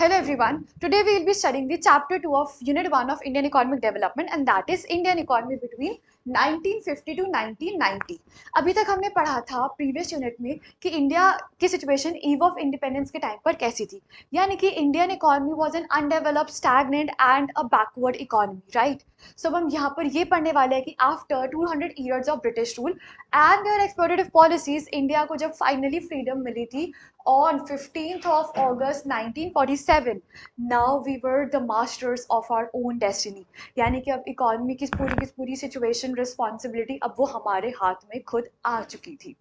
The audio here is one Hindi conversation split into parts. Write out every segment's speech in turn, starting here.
Hello everyone. Today we will be studying the chapter 2 of unit 1 of Indian economic development and that is Indian economy between 1950 to 1990. अभी तक हमने पढ़ा था प्रीवियस यूनिट में कि इंडिया की सिचुएशन ईव ऑफ इंडिपेंडेंस के टाइम पर कैसी थी, यानी कि Indian economy was an undeveloped stagnant and a backward economy, right. So हम यहाँ पर ये पढ़ने वाले हैं कि after 200 years of British rule and their explorative policies, India को जब फाइनली फ्रीडम मिली थी on 15th of August 1947, now we were the masters of our own destiny. यानी कि अब इकोनॉमी की पूरी सिचुएशन रिस्पॉन्सिबिलिटी अब वो हमारे हाथ में खुद आ चुकी थी।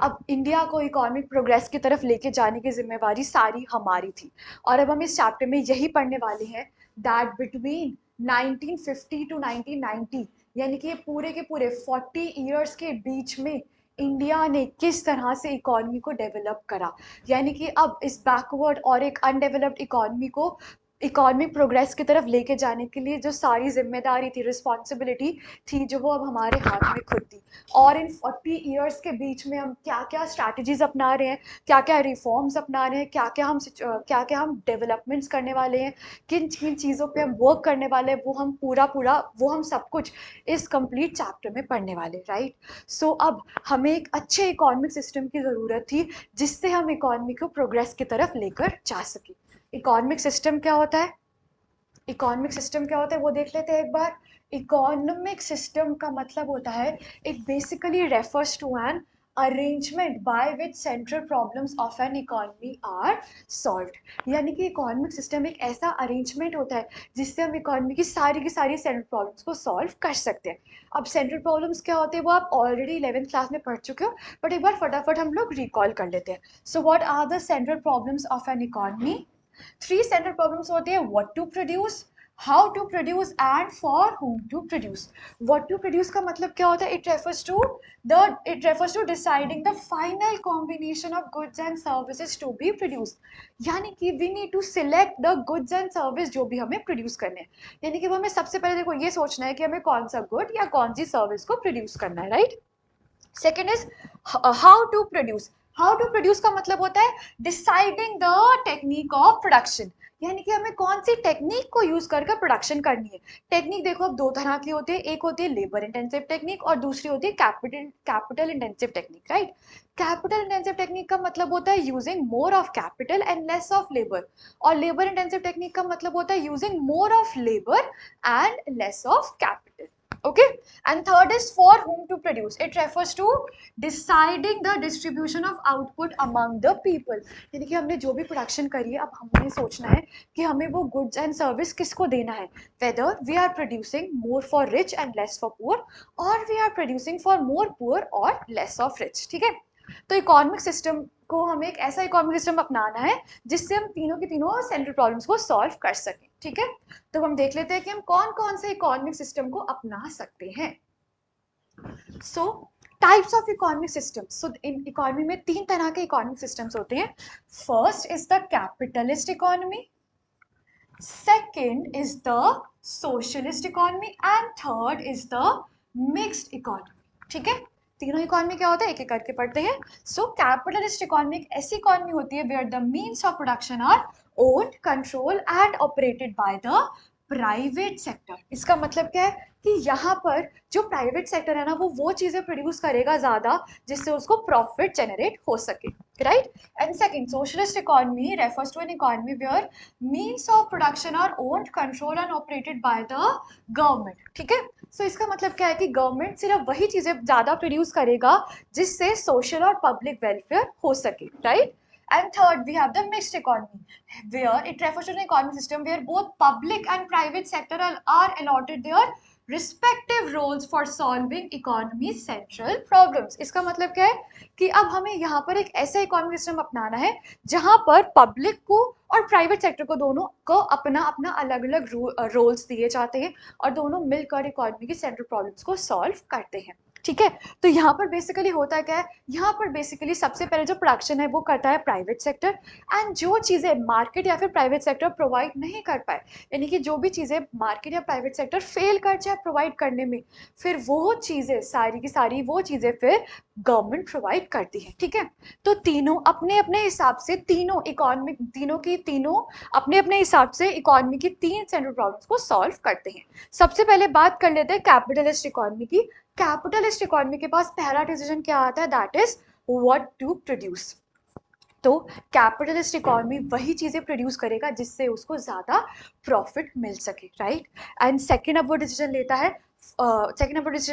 अब इंडिया को इकोनॉमिक प्रोग्रेस की तरफ लेके जाने की जिम्मेवारी सारी हमारी थी और अब हम इस चैप्टर में यही पढ़ने वाले हैं दैट बिटवीन 1950 टू 1990, यानी कि ये पूरे के पूरे 40 ईयर्स के बीच में इंडिया ने किस तरह से इकोनॉमी को डेवलप करा, यानी कि अब इस बैकवर्ड और एक अनडेवलप्ड इकोनॉमी को इकोनॉमिक प्रोग्रेस की तरफ लेके जाने के लिए जो सारी जिम्मेदारी थी, रिस्पॉन्सिबिलिटी थी, जो वो अब हमारे हाथ में खुद थी। और इन 40 ईयर्स के बीच में हम क्या क्या स्ट्रैटेजीज अपना रहे हैं, क्या क्या रिफॉर्म्स अपना रहे हैं, क्या क्या हम डेवलपमेंट्स करने वाले हैं, किन किन चीज़ों पे हम वर्क करने वाले हैं, वो हम सब कुछ इस कंप्लीट चैप्टर में पढ़ने वाले, राइट। सो अब हमें एक अच्छे इकोनॉमिक सिस्टम की ज़रूरत थी जिससे हम इकोनॉमी को प्रोग्रेस की तरफ लेकर जा सकें। इकोनॉमिक सिस्टम क्या होता है? इकोनॉमिक सिस्टम क्या होता है वो देख लेते हैं एक बार। इकोनॉमिक सिस्टम का मतलब होता है, it basically refers to an arrangement by which central problems of an economy are solved. यानी कि इकोनॉमिक सिस्टम एक ऐसा अरेंजमेंट होता है जिससे हम इकोनॉमी की सारी सेंट्रल प्रॉब्लम्स को सॉल्व कर सकते हैं। अब सेंट्रल प्रॉब्लम्स क्या होते हैं वो आप ऑलरेडी 11th क्लास में पढ़ चुके हो, बट एक बार फटाफट हम लोग रिकॉल कर लेते हैं। So what are the central problems of an economy? Three central problems होती है, what to produce, how to produce and for whom to produce. What to produce का मतलब क्या होता है? It refers to deciding the final combination of goods and services to be produced. यानी कि we need to select the goods and service जो भी हमें प्रोड्यूस करने हैं, यानी कि वो हमें सबसे पहले देखो ये सोचना है कि हमें कौन सा गुड या कौन सी सर्विस को प्रोड्यूस करना है, right. Second is how to produce. How to produce का मतलब होता है deciding the technique of production, यानी कि हमें कौन सी टेक्निक को यूज करके प्रोडक्शन करनी है। टेक्निक देखो अब दो तरह की होती है, एक होती है लेबर इंटेंसिव टेक्निक और दूसरी होती है capital intensive technique, right. Capital intensive technique का मतलब होता है using more of capital and less of labour, और लेबर इंटेंसिव टेक्निक का मतलब होता है using more of labour and less of capital. Okay, and third is for whom to produce. It refers to deciding the distribution of output among the people, यानी कि हमने जो भी प्रोडक्शन करी है अब हमें सोचना है कि हमें वो गुड्स एंड सर्विस किसको देना है, whether we are producing more for rich and less for poor or we are producing for more poor or less of rich, ठीक है। तो इकोनॉमिक सिस्टम को हमें एक ऐसा इकोनॉमिक सिस्टम अपनाना है जिससे हम तीनों की तीनों सेंट्रल प्रॉब्लम्स को सॉल्व कर सकें, ठीक है। तो हम देख लेते हैं कि हम कौन कौन से इकोनॉमिक सिस्टम को अपना सकते हैं। सो types of economic systems. So in economy में तीन तरह के इकोनॉमिक सिस्टम्स होते हैं। First is the capitalist economy, second is the socialist economy and third is the mixed economy, ठीक है। तीनों इकोनॉमी क्या होता है एक एक करके पढ़ते हैं। सो कैपिटलिस्ट इकोनॉमी एक ऐसी इकोनॉमी होती है where the means of production are owned, control and operated by the private sector. इसका मतलब क्या है कि यहाँ पर जो प्राइवेट सेक्टर है ना वो चीज़ें प्रोड्यूस करेगा ज़्यादा जिससे उसको प्रॉफिट जनरेट हो सके, right. And second, socialist economy refers to an economy where means of production are owned, control and operated by the government, ठीक है। सो इसका मतलब क्या है कि गवर्नमेंट सिर्फ वही चीज़ें ज़्यादा प्रोड्यूस करेगा जिससे सोशल और पब्लिक वेलफेयर हो सके, right. And third, we have the mixed economy, where it refers to an economic system where both public and private sector are allotted their respective roles for solving economy's central problems. इसका मतलब क्या है कि अब हमें यहाँ पर एक ऐसा इकोनॉमिक सिस्टम अपनाना है जहाँ पर पब्लिक को और प्राइवेट सेक्टर को दोनों को अपना अपना अलग अलग रोल्स दिए जाते हैं और दोनों मिलकर इकोनॉमी की सेंट्रल प्रॉब्लम्स को सॉल्व करते हैं, ठीक है। तो यहाँ पर बेसिकली होता क्या है, यहाँ पर बेसिकली सबसे पहले जो प्रोडक्शन है वो करता है प्राइवेट सेक्टर, एंड जो चीज़ें मार्केट या फिर प्राइवेट सेक्टर प्रोवाइड नहीं कर पाए, यानी कि जो भी चीज़ें मार्केट या प्राइवेट सेक्टर फेल कर जाए प्रोवाइड करने में, फिर वो चीज़ें सारी की सारी वो चीज़ें फिर गवर्नमेंट प्रोवाइड करती है। ठीक है। तो तीनों अपने अपने हिसाब से, तीनों इकोनॉमिक, तीनों अपने अपने हिसाब से इकोनॉमी की तीन सेंट्रल प्रॉब्लम्स को सॉल्व करते हैं। सबसे पहले बात कर लेते हैं कैपिटलिस्ट इकोनॉमी की। कैपिटलिस्ट इकोनॉमी के पास पहला डिसीजन क्या आता है, that is what to produce. तो कैपिटलिस्ट इकोनॉमी वही चीजें प्रोड्यूस करेगा जिससे उसको ज्यादा प्रॉफिट मिल सके, राइट। एंड सेकंड अब वो डिसीजन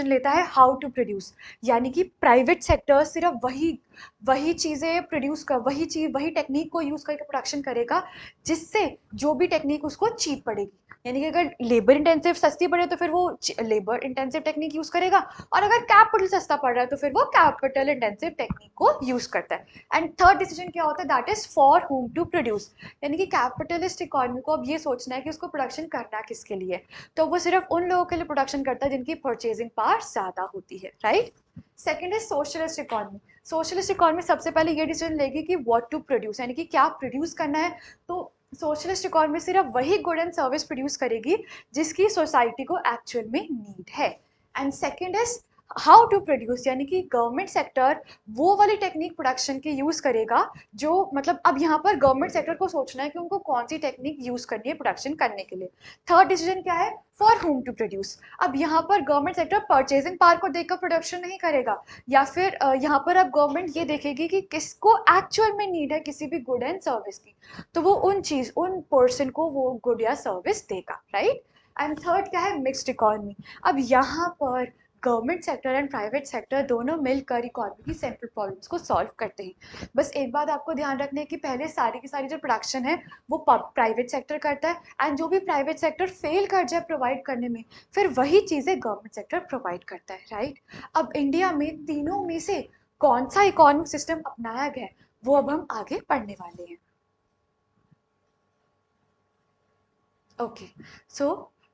लेता है, हाउ टू प्रोड्यूस, यानी कि प्राइवेट सेक्टर सिर्फ वही वही चीजें प्रोड्यूस कर, वही टेक्निक को यूज करके प्रोडक्शन करेगा जिससे जो भी टेक्निक उसको चीप पड़ेगी, यानी कि अगर लेबर इंटेंसिव सस्ती पड़े तो फिर वो लेबर इंटेंसिव टेक्निक यूज करेगा, और अगर कैपिटल सस्ता पड़ रहा है तो फिर वो कैपिटल इंटेंसिव टेक्निक को यूज करता है। एंड थर्ड डिसीजन क्या होता है, that is for whom to produce, यानी कि कैपिटलिस्ट इकोनॉमी को अब ये सोचना है कि उसको प्रोडक्शन करना किसके लिए, तो वो सिर्फ उन लोगों के लिए प्रोडक्शन करता है जिनकी परचेजिंग पावर ज्यादा होती है, right. Second is socialist economy. Socialist economy सबसे पहले ये डिसीजन लेगी कि व्हाट टू प्रोड्यूस, यानी कि क्या प्रोड्यूस करना है। तो सोशलिस्ट इकोनॉमी सिर्फ वही गुड एंड सर्विस प्रोड्यूस करेगी जिसकी सोसाइटी को एक्चुअल में नीड है। And second is how to produce, यानी कि गवर्नमेंट सेक्टर वो वाली टेक्निक प्रोडक्शन की यूज करेगा जो, मतलब अब यहाँ पर गवर्नमेंट सेक्टर को सोचना है कि उनको कौन सी टेक्निक यूज करनी है प्रोडक्शन करने के लिए। थर्ड डिसीजन क्या है, फॉर होम टू प्रोड्यूस। अब यहाँ पर गवर्नमेंट सेक्टर परचेजिंग पावर को देखकर प्रोडक्शन नहीं करेगा, या फिर यहाँ पर अब गवर्नमेंट ये देखेगी कि किसको एक्चुअल में नीड है किसी भी गुड एंड सर्विस की, तो वो उन पर्सन को वो गुड या सर्विस देगा, राइट। एंड थर्ड क्या है, मिक्स्ड इकोनॉमी। अब यहाँ पर government sector and private sector दोनों मिलकर इकोनॉमी की सेंट्रल प्रॉब्लम्स को सॉल्व करते हैं। बस एक बात आपको ध्यान रखना है कि पहले सारी की सारी जो प्रोडक्शन है वो प्राइवेट सेक्टर करता है, एंड जो भी प्राइवेट सेक्टर फेल कर जाए प्रोवाइड करने में, फिर वही चीज़ें गवर्नमेंट सेक्टर प्रोवाइड करता है, राइट। अब इंडिया में तीनों में से कौन सा इकोनॉमिक सिस्टम अपनाया गया है वो अब हम आगे पढ़ने वाले हैं। ओके,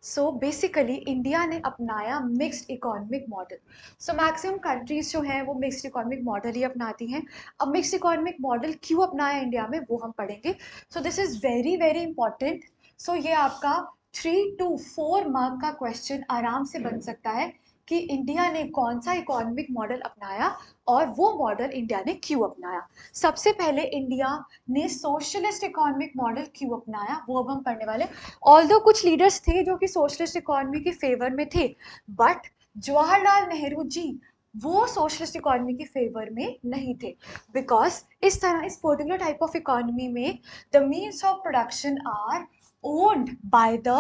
सो बेसिकली इंडिया ने अपनाया mixed economic model. So maximum countries जो हैं वो मिक्स्ड इकोनॉमिक मॉडल ही अपनाती हैं। अब मिक्स्ड इकोनॉमिक मॉडल क्यों अपनाया इंडिया में वो हम पढ़ेंगे। So this is very very important. So ये आपका 3 to 4 मार्क का क्वेश्चन आराम से बन सकता है कि इंडिया ने कौन सा इकोनॉमिक मॉडल अपनाया और वो मॉडल इंडिया ने क्यों अपनाया। सबसे पहले इंडिया ने सोशलिस्ट इकोनॉमिक मॉडल क्यों अपनाया वो अब हम पढ़ने वाले। ऑल्दो कुछ लीडर्स थे जो कि सोशलिस्ट इकोनॉमी के फेवर में थे, बट जवाहरलाल नेहरू जी वो सोशलिस्ट इकोनॉमी के फेवर में नहीं थे, बिकॉज इस पर्टिकुलर टाइप ऑफ इकोनॉमी में the means of production are owned by the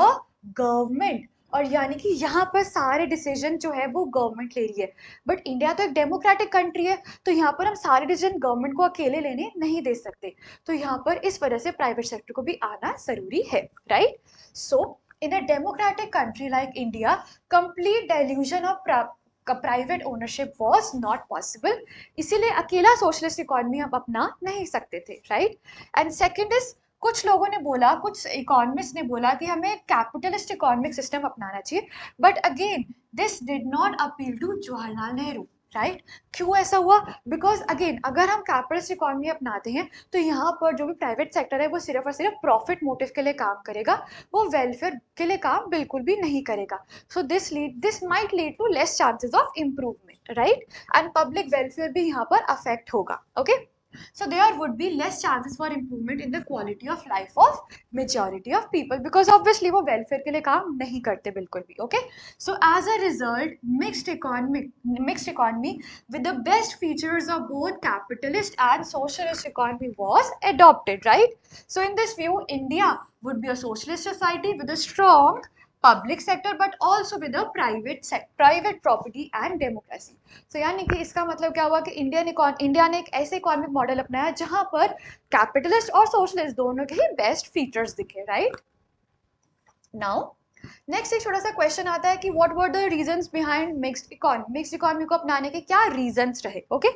government, और यानी कि यहाँ पर सारे डिसीजन जो है वो गवर्नमेंट ले रही है। बट इंडिया तो एक डेमोक्रेटिक कंट्री है, तो यहाँ पर हम सारे डिसीजन गवर्नमेंट को अकेले लेने नहीं दे सकते, तो यहाँ पर इस वजह से प्राइवेट सेक्टर को भी आना जरूरी है, राइट। So in a democratic country like India, complete dilution of private ownership was not possible, इसीलिए अकेला सोशलिस्ट इकोनॉमी हम अपना नहीं सकते थे, राइट। एंड सेकेंड इज, कुछ लोगों ने बोला, कुछ इकोनॉमिस्ट ने बोला कि हमें कैपिटलिस्ट इकोनॉमिक सिस्टम अपनाना चाहिए, but again this did not appeal to Jawaharlal Nehru, right. क्यों ऐसा हुआ, बिकॉज अगेन अगर हम कैपिटलिस्ट इकोनॉमी अपनाते हैं तो यहाँ पर जो भी प्राइवेट सेक्टर है वो सिर्फ और सिर्फ प्रॉफिट मोटिव के लिए काम करेगा, वो वेलफेयर के लिए काम बिल्कुल भी नहीं करेगा। So this might lead to less chances of improvement, right, and public welfare भी यहाँ पर अफेक्ट होगा, okay. So there would be less chances for improvement in the quality of life of majority of people, because obviously वो welfare के लिए काम नहीं करते बिल्कुल भी, okay. So as a result, mixed economy with the best features of both capitalist and socialist economy was adopted, right. So in this view, India would be a socialist society with a strong public sector but also with a private property and democracy. So यानी कि इसका मतलब क्या हुआ कि इंडिया ने एक ऐसे इकोनॉमिक मॉडल अपनाया जहां पर कैपिटलिस्ट और सोशलिस्ट दोनों के ही बेस्ट फीचर्स दिखे, राइट। नाउ नेक्स्ट एक छोटा सा क्वेश्चन आता है कि what were the reasons behind mixed economy को अपनाने के क्या रीजंस रहे, okay.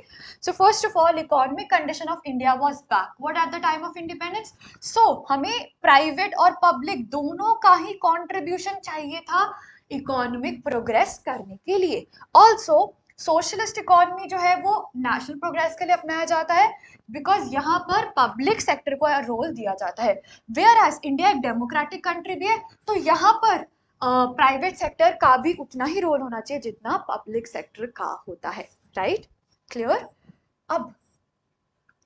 So first of all, economic condition of India was backward at the time of independence. So हमें प्राइवेट और पब्लिक दोनों का ही कंट्रीब्यूशन चाहिए था इकोनॉमिक प्रोग्रेस करने के लिए। ऑल्सो सोशलिस्ट इकोनॉमी जो है वो नेशनल प्रोग्रेस के लिए अपनाया जाता है बिकॉज यहाँ पर पब्लिक सेक्टर को रोल दिया जाता है। वेयर एज इंडिया एक डेमोक्रेटिक कंट्री भी है, तो यहाँ पर प्राइवेट सेक्टर का भी उतना ही रोल होना चाहिए जितना पब्लिक सेक्टर का होता है। Right, clear. अब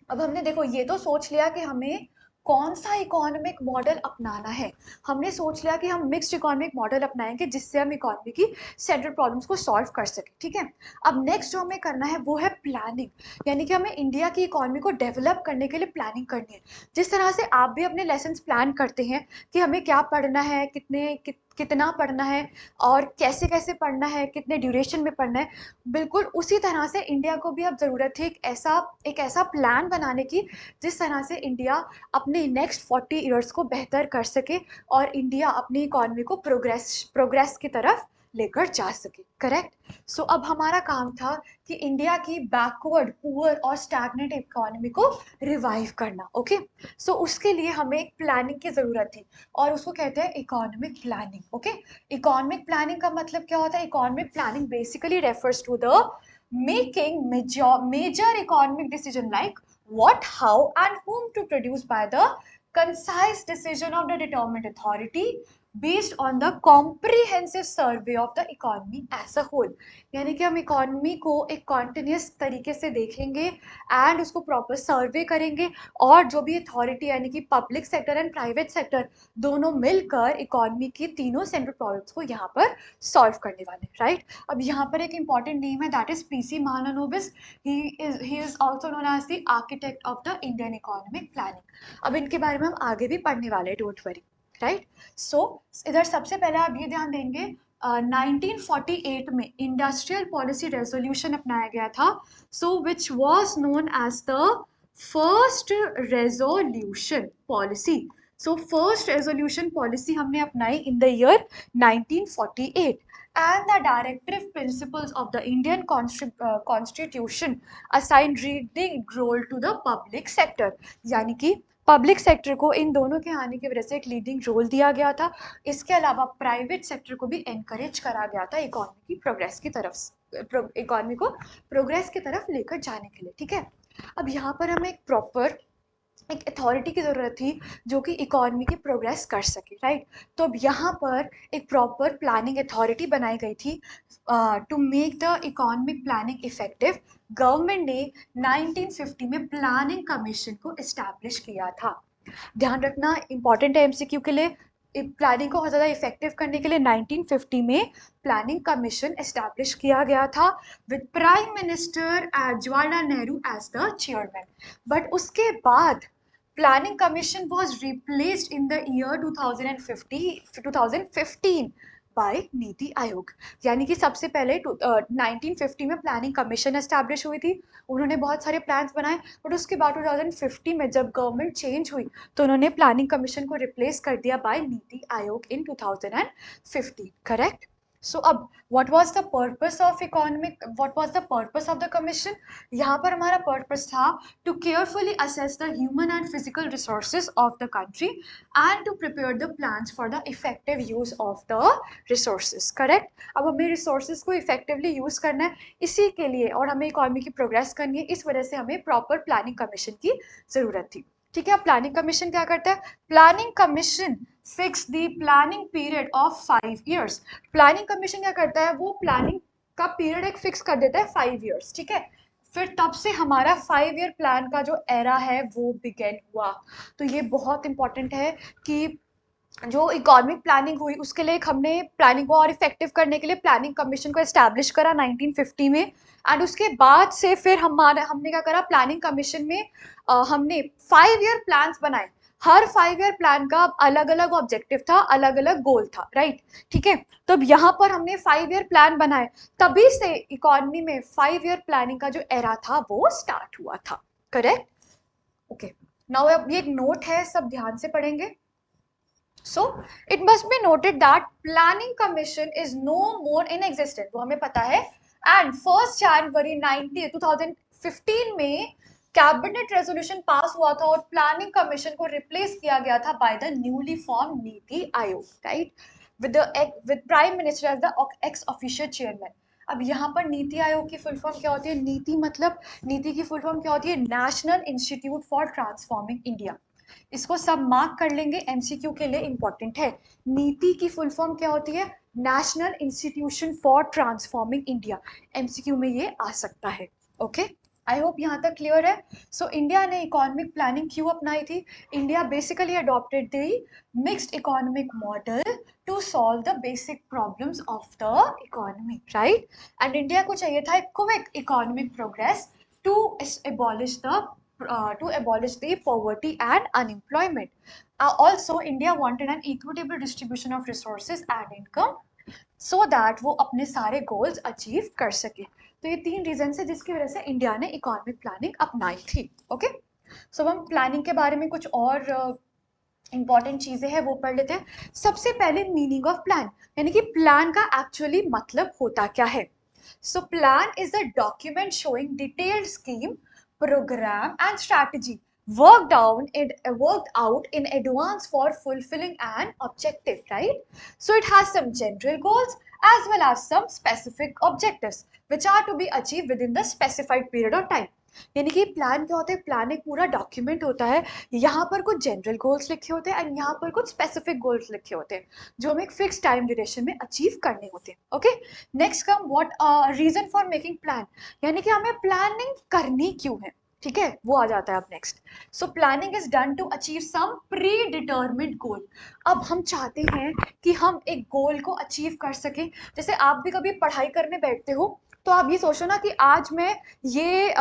अब हमने देखो ये तो सोच लिया कि हमें कौन सा इकोनॉमिक मॉडल अपनाना है। हमने सोच लिया कि हम मिक्स्ड इकोनॉमिक मॉडल अपनाएंगे जिससे हम इकोनॉमी की सेंट्रल प्रॉब्लम्स को सॉल्व कर सकें, ठीक है। अब नेक्स्ट जो हमें करना है वो है प्लानिंग, यानी कि हमें इंडिया की इकोनॉमी को डेवलप करने के लिए प्लानिंग करनी है। जिस तरह से आप भी अपने लेसन्स प्लान करते हैं कि हमें क्या पढ़ना है, कितना पढ़ना है और कैसे कैसे पढ़ना है, कितने ड्यूरेशन में पढ़ना है, बिल्कुल उसी तरह से इंडिया को भी अब ज़रूरत है एक ऐसा प्लान बनाने की जिस तरह से इंडिया अपने नेक्स्ट 40 ईयर्स को बेहतर कर सके और इंडिया अपनी इकॉनमी को प्रोग्रेस की तरफ लेकर जा सके। करेक्ट। सो अब हमारा काम था कि इंडिया की बैकवर्ड, पुअर और स्टैग्नेंट इकोनॉमी को रिवाइव करना। ओके, सो उसके लिए हमें एक प्लानिंग की ज़रूरत थी और उसको कहते हैं economic planning. Okay, economic planning का मतलब क्या होता है? Economic planning basically refers to the making major economic decision like what, how and whom to produce by the concise decision of the determined authority based on the comprehensive survey of the economy as a whole। यानी कि हम इकोनॉमी को एक कॉन्टिन्यूस तरीके से देखेंगे एंड उसको प्रॉपर सर्वे करेंगे और जो भी अथॉरिटी यानी कि public sector and private sector दोनों मिलकर इकोनॉमी की तीनों सेंट्रल प्रॉब्लम्स को यहाँ पर सॉल्व करने वाले। राइट, अब यहाँ पर एक इम्पॉर्टेंट नेम है that is PC Mahalanobis. He is also known as the architect of the Indian economic planning. अब इनके बारे में हम आगे भी पढ़ने वाले हैं, डोंट वरी। राइट, सो इधर सबसे पहले आप ये ध्यान देंगे 1948 में इंडस्ट्रियल पॉलिसी रेजोल्यूशन अपनाया गया था, so which was known as the first resolution policy. So first resolution policy हमने अपनाई in the year 1948 and the directive principles of the Indian Constitution assigned leading role to the public sector। यानी कि पब्लिक सेक्टर को इन दोनों के आने की वजह से एक लीडिंग रोल दिया गया था। इसके अलावा प्राइवेट सेक्टर को भी एनकरेज करा गया था इकोनॉमी की प्रोग्रेस की तरफ, इकोनॉमी को प्रोग्रेस की तरफ लेकर जाने के लिए। ठीक है, अब यहाँ पर हमें एक अथॉरिटी की ज़रूरत थी जो कि इकोनॉमी की प्रोग्रेस कर सके। राइट, तो अब यहाँ पर एक प्रॉपर प्लानिंग अथॉरिटी बनाई गई थी to make the economic planning effective. Government ने 1950 में प्लानिंग कमीशन को इस्टेब्लिश किया था। ध्यान रखना, इंपॉर्टेंट है एमसीक्यू के लिए। प्लानिंग को बहुत ज़्यादा इफेक्टिव करने के लिए 1950 में प्लानिंग कमीशन एस्टैब्लिश किया गया था with prime minister Jawaharlal Nehru as the chairman. But उसके बाद planning commission was replaced in the year 2015 by NITI Aayog. यानी कि सबसे पहले 1950 में प्लानिंग कमीशन एस्टैब्लिश हुई थी, उन्होंने बहुत सारे प्लान्स बनाए, बट उसके बाद 2050 में जब गवर्नमेंट चेंज हुई तो उन्होंने प्लानिंग कमीशन को रिप्लेस कर दिया बाय नीति आयोग इन 2015। करेक्ट। सो अब what was the purpose of the commission? यहाँ पर हमारा पर्पस था to carefully assess the human and physical resources of the country and to prepare the plans for the effective use of the resources. Correct, अब हमें रिसोर्सेज को इफेक्टिवली यूज करना है, इसी के लिए और हमें इकोनॉमी की प्रोग्रेस करनी है, इस वजह से हमें प्रॉपर प्लानिंग कमीशन की जरूरत थी। ठीक है, अब प्लानिंग कमीशन क्या करता है? Planning commission fix the planning period of 5 years. Planning commission क्या करता है? वो प्लानिंग का पीरियड एक फिक्स कर देता है 5 ईयर्स। ठीक है, फिर तब से हमारा 5 ईयर प्लान का जो एरा है वो बिगेन हुआ। तो ये बहुत इंपॉर्टेंट है कि जो इकोनॉमिक प्लानिंग हुई उसके लिए हमने प्लानिंग को और इफेक्टिव करने के लिए प्लानिंग कमीशन को एस्टैब्लिश करा 1950 में। एंड उसके बाद से फिर हमने क्या करा? प्लानिंग कमीशन में हमने 5 ईयर प्लान्स बनाए। हर 5 ईयर प्लान का अलग अलग ऑब्जेक्टिव था, अलग अलग गोल था। राइट, ठीक है, तो अब यहाँ पर हमने 5 ईयर प्लान बनाए, तभी से इकोनॉमी में 5 ईयर प्लानिंग का जो एरा था वो स्टार्ट हुआ था। करेक्ट। ओके, नाउ अब ये एक नोट है, सब ध्यान से पढ़ेंगे। So it must be noted that planning commission is no more in existence, वो हमें पता है। And 1 जनवरी 2015 में कैबिनेट रेजोल्यूशन पास हुआ था और प्लानिंग कमीशन को रिप्लेस किया गया था by the newly form NITI Aayog. Right, with prime minister as the ex officio chairman। अब यहाँ पर नीति आयोग की फुल फॉर्म क्या होती है? नीति मतलब, नीति की फुल फॉर्म क्या होती है? National institute for transforming India. इसको सब मार्क कर लेंगे, एमसीक्यू के लिए इंपॉर्टेंट है। नीति की फुल फॉर्म क्या होती है? National institution for transforming India. MCQ में ये आ सकता है। ओके, आई होप यहाँ तक क्लियर है। सो इंडिया ने इकोनॉमिक प्लानिंग क्यों अपनाई थी? India basically adopted the mixed economic model to solve the basic problems of the economy, right? And India को चाहिए था quick economic progress to abolish the poverty and unemployment. Also, India wanted an equitable distribution of resources and income so that वो अपने सारे goals achieve कर सके। तो ये 3 रीजन है जिसकी वजह से इंडिया ने इकोनॉमिक प्लानिंग अपनाई थी। ओके, सो हम प्लानिंग के बारे में कुछ और इंपॉर्टेंट चीजें हैं वो पढ़ लेते हैं। सबसे पहले मीनिंग ऑफ प्लान, यानी कि प्लान का एक्चुअली मतलब होता क्या है? So plan is a document showing detailed scheme, program and strategy worked out in advance for fulfilling an objective, right? So it has some general goals as well as some specific objectives which are to be achieved within the specified period of time. यानी कि प्लान क्या होता है? प्लान एक पूरा डॉक्यूमेंट होता है, यहाँ पर कुछ जनरल गोल्स लिखे होते हैं एंड यहाँ पर कुछ स्पेसिफिक गोल्स लिखे होते हैं जो हमें एक फिक्स टाइम ड्यूरेशन में अचीव करने होते हैं। Okay, next come what reason for making plan, यानी कि हमें प्लानिंग करनी क्यों है? ठीक है, वो आ जाता है अब next. So planning is done to achieve some predetermined goal. अब हम चाहते हैं कि हम एक गोल को अचीव कर सकें। जैसे आप भी कभी पढ़ाई करने बैठते हो तो आप ये सोचो ना कि आज मैं ये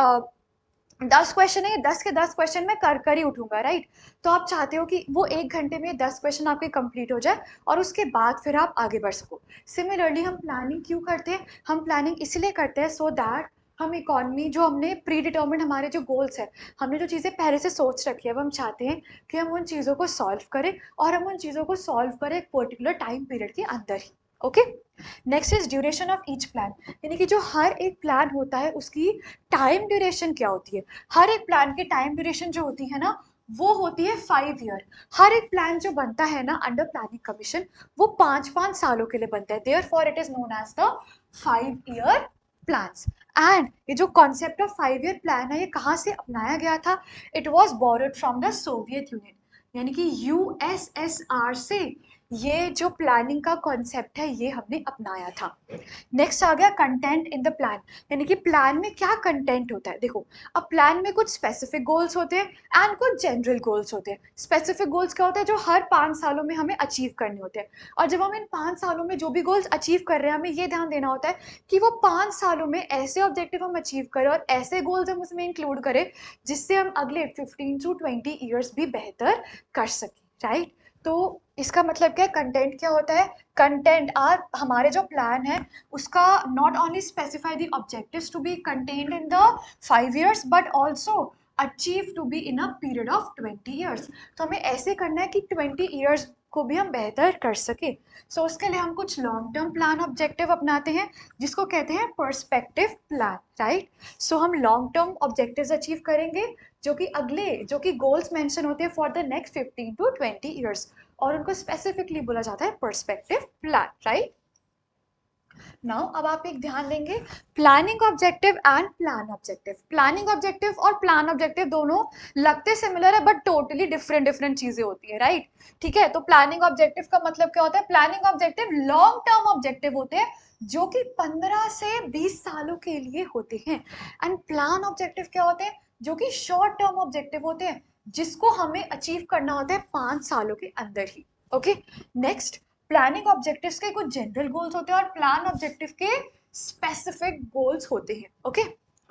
10 क्वेश्चन है, 10 के 10 क्वेश्चन मैं कर ही उठूंगा, राइट? तो आप चाहते हो कि वो 1 घंटे में 10 क्वेश्चन आपके कंप्लीट हो जाए और उसके बाद फिर आप आगे बढ़ सको। सिमिलरली हम प्लानिंग क्यों करते हैं? हम प्लानिंग इसलिए करते हैं सो दैट हम इकोनॉमी, जो हमने प्री डिटर्मिन्ड हमारे जो गोल्स है, हमने जो चीज़ें पहले से सोच रखी है, अब हम चाहते हैं कि हम उन चीज़ों को सॉल्व करें और हम उन चीज़ों को सॉल्व करें एक पर्टिकुलर टाइम पीरियड के अंदर ही। Okay, next is duration of each plan, यानी कि जो हर एक प्लान होता है उसकी टाइम ड्यूरेशन क्या होती है? हर एक प्लान की टाइम ड्यूरेशन जो होती है ना वो होती है 5 ईयर। हर एक प्लान जो बनता है ना अंडर प्लानिंग कमीशन वो 5-5 सालों के लिए बनता है, therefore it is known as the 5 year plans. And ये जो कॉन्सेप्ट ऑफ 5 ईयर प्लान है ये कहाँ से अपनाया गया था? It was borrowed from the Soviet union, यानी कि यूएसएसआर से ये जो प्लानिंग का कॉन्सेप्ट है ये हमने अपनाया था। नेक्स्ट आ गया कंटेंट इन द प्लान, यानी कि प्लान में क्या कंटेंट होता है? देखो, अब प्लान में कुछ स्पेसिफिक गोल्स होते हैं एंड कुछ जनरल गोल्स होते हैं। स्पेसिफिक गोल्स क्या होता है? जो हर 5 सालों में हमें अचीव करने होते हैं। और जब हम इन 5 सालों में जो भी गोल्स अचीव कर रहे हैं हमें ये ध्यान देना होता है कि वो 5 सालों में ऐसे ऑब्जेक्टिव हम अचीव करें और ऐसे गोल्स हम उसमें इंक्लूड करें जिससे हम अगले 15 to 20 ईयर्स भी बेहतर कर सकें, राइट? तो इसका मतलब क्या है? कंटेंट क्या होता है? कंटेंट आर हमारे जो प्लान है उसका not only specify the objectives to be contained in the 5 years but also achieve to be in a period of 20 years. तो हमें ऐसे करना है कि 20 ईयर्स को भी हम बेहतर कर सके। सो उसके लिए हम कुछ लॉन्ग टर्म प्लान ऑब्जेक्टिव अपनाते हैं जिसको कहते हैं पर्सपेक्टिव प्लान, राइट? सो हम लॉन्ग टर्म ऑब्जेक्टिव्स अचीव करेंगे जो कि गोल्स मेंशन होते हैं for the next 15 to 20 years और उनको स्पेसिफिकली बोला जाता है पर्सपेक्टिव प्लान, राइट? नाउ अब आप एक ध्यान देंगे, planning objective and plan objective. Planning objective और प्लान ऑब्जेक्टिव दोनों लगते सिमिलर है बट टोटली डिफरेंट चीजें होती है, राइट? ठीक है, तो प्लानिंग ऑब्जेक्टिव का मतलब क्या होता है? Planning objective long term objective होते हैं जो कि 15 से 20 सालों के लिए होते हैं एंड प्लान ऑब्जेक्टिव क्या होते हैं? जो कि शॉर्ट टर्म ऑब्जेक्टिव होते हैं जिसको हमें अचीव करना होता है 5 सालों के अंदर ही। ओके, नेक्स्ट, प्लानिंग ऑब्जेक्टिव्स के कुछ जनरल गोल्स होते हैं और प्लान ऑब्जेक्टिव के स्पेसिफिक गोल्स होते हैं। ओके,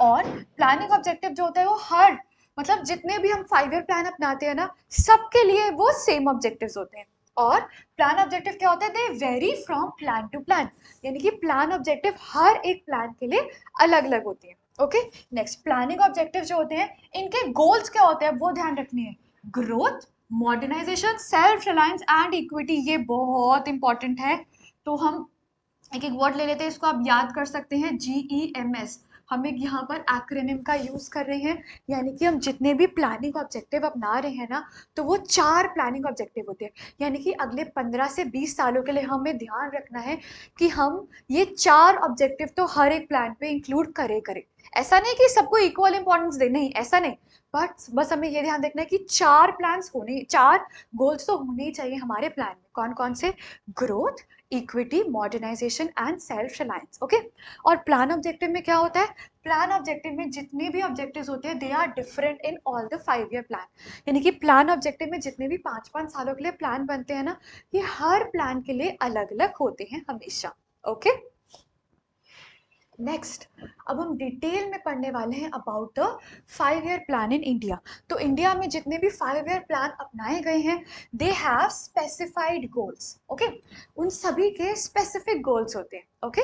और प्लानिंग ऑब्जेक्टिव जो होता है वो हर मतलब जितने भी हम 5 ईयर प्लान अपनाते हैं ना सबके लिए वो सेम ऑब्जेक्टिव्स होते हैं। और प्लान ऑब्जेक्टिव क्या होता है? They vary from plan to plan, यानी कि प्लान ऑब्जेक्टिव हर एक प्लान के लिए अलग अलग होते हैं। ओके, नेक्स्ट, प्लानिंग ऑब्जेक्टिव जो होते हैं इनके गोल्स क्या होते हैं वो ध्यान रखनी है। Growth, modernisation, self reliance and equity, ये बहुत इंपॉर्टेंट है। तो हम एक एक वर्ड ले लेते हैं, इसको आप याद कर सकते हैं, GEMS, हम एक यहाँ पर एक्रोनिम का यूज कर रहे हैं, यानी कि हम जितने भी प्लानिंग ऑब्जेक्टिव अपना रहे हैं ना, तो वो 4 प्लानिंग ऑब्जेक्टिव होते हैं। यानी कि अगले 15 से 20 सालों के लिए हमें ध्यान रखना है कि हम ये 4 ऑब्जेक्टिव तो हर एक प्लान पे इंक्लूड करें। ऐसा नहीं कि सबको इक्वल इंपॉर्टेंस दे, नहीं ऐसा नहीं, बट बस हमें ये ध्यान रखना है कि 4 गोल्स तो होने ही चाहिए हमारे प्लान में। कौन कौन से? Growth, equity, modernisation and self reliance. Okay. और प्लान ऑब्जेक्टिव में क्या होता है? प्लान ऑब्जेक्टिव में जितने भी ऑब्जेक्टिव्स होते हैं, they are different in all the 5 year plan. यानी कि प्लान ऑब्जेक्टिव में जितने भी 5-5 सालों के लिए प्लान बनते हैं ना, ये हर प्लान के लिए अलग अलग होते हैं हमेशा। ओके। नेक्स्ट, अब हम डिटेल में पढ़ने वाले हैं about the 5 year plan in India. तो इंडिया में जितने भी 5 ईयर प्लान अपनाए गए हैं, they have specified goals. Okay, उन सभी के स्पेसिफिक गोल्स होते हैं। Okay,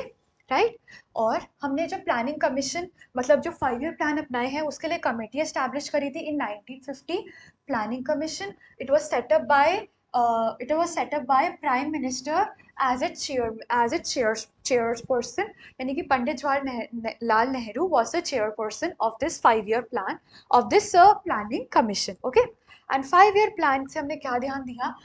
right. और हमने जो प्लानिंग कमीशन, मतलब जो 5 ईयर प्लान अपनाए हैं, उसके लिए कमेटी एस्टैब्लिश करी थी in 1950। Planning commission, it was set up by prime minister as its chairperson, यानी कि Pandit Jawaharlal Nehru was the chairperson of this 5 year plan of this planning commission. Okay, and 5 year plan से हमने क्या ध्यान दिया?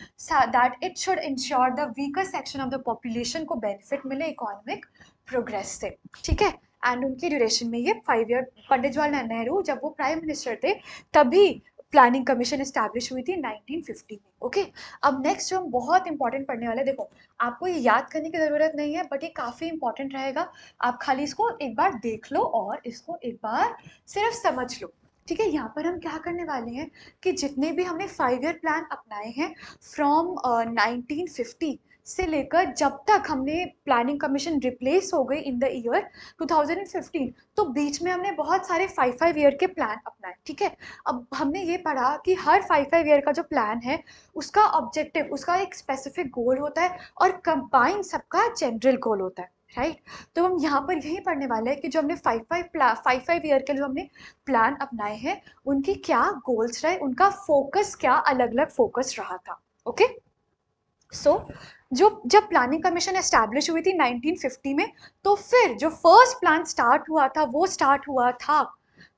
That it should ensure the weaker section of the population को benefit मिले इकोनॉमिक प्रोग्रेस से। ठीक है, एंड उनकी ड्यूरेशन में ये 5 ईयर, पंडित जवाहरलाल नेहरू जब वो प्राइम मिनिस्टर थे तभी प्लानिंग कमीशन एस्टैब्लिश हुई थी 1950 में। ओके, अब नेक्स्ट जो हम बहुत इंपॉर्टेंट पढ़ने वाले, देखो आपको ये याद करने की ज़रूरत नहीं है, बट ये काफ़ी इंपॉर्टेंट रहेगा। आप खाली इसको एक बार देख लो और इसको एक बार सिर्फ समझ लो। ठीक है, यहाँ पर हम क्या करने वाले हैं कि जितने भी हमने 5 ईयर प्लान अपनाए हैं फ्रॉम 1950 से लेकर जब तक हमने प्लानिंग कमीशन रिप्लेस हो गई इन द ईयर 2015, तो बीच में हमने बहुत सारे 5-5 ईयर के प्लान अपनाए। ठीक है, अब हमने ये पढ़ा कि हर 5-5 ईयर का जो प्लान है, उसका ऑब्जेक्टिव, उसका एक स्पेसिफिक गोल होता है और कंबाइन सबका जनरल गोल होता है। राइट, तो हम यहाँ पर यही पढ़ने वाले हैं कि जो हमने 5-5 ईयर के जो हमने प्लान अपनाए हैं, उनकी क्या गोल्स रहे, उनका फोकस क्या अलग अलग फोकस रहा था। ओके, सो जब प्लानिंग कमीशन एस्टैब्लिश हुई थी 1950 में, तो फिर जो फर्स्ट प्लान स्टार्ट हुआ था वो स्टार्ट हुआ था,